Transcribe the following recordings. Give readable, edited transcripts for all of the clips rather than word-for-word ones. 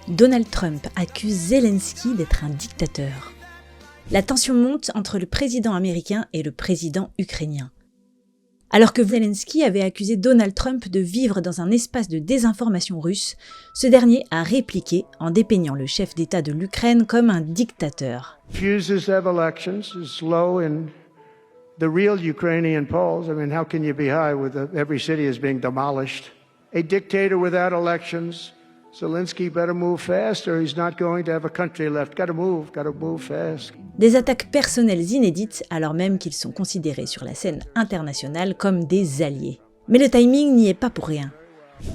Donald Trump accuse Zelensky d'être un dictateur. La tension monte entre le président américain et le président ukrainien. Alors que Zelensky avait accusé Donald Trump de vivre dans un espace de désinformation russe, ce dernier a répliqué en dépeignant le chef d'État de l'Ukraine comme un dictateur. Refuses to have elections, is slow in the real Ukrainian polls. I mean, how can you be high with every city is being demolished? A dictator without elections. Zelensky better move fast or he's not going to have a country left. Gotta move fast. Des attaques personnelles inédites alors même qu'ils sont considérés sur la scène internationale comme des alliés. Mais le timing n'y est pas pour rien.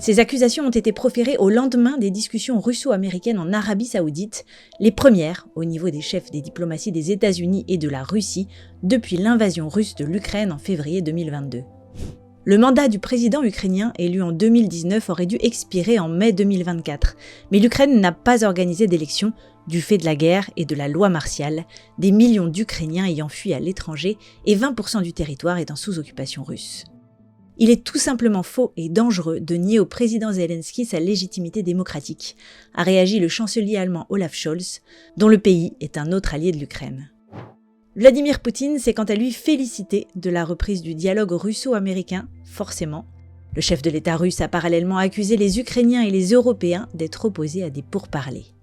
Ces accusations ont été proférées au lendemain des discussions russo-américaines en Arabie Saoudite, les premières au niveau des chefs des diplomaties des États-Unis et de la Russie depuis l'invasion russe de l'Ukraine en février 2022. Le mandat du président ukrainien élu en 2019 aurait dû expirer en mai 2024, mais l'Ukraine n'a pas organisé d'élection du fait de la guerre et de la loi martiale, des millions d'Ukrainiens ayant fui à l'étranger et 20% du territoire étant sous occupation russe. Il est tout simplement faux et dangereux de nier au président Zelensky sa légitimité démocratique, a réagi le chancelier allemand Olaf Scholz, dont le pays est un autre allié de l'Ukraine. Vladimir Poutine s'est quant à lui félicité de la reprise du dialogue russo-américain, forcément. Le chef de l'État russe a parallèlement accusé les Ukrainiens et les Européens d'être opposés à des pourparlers.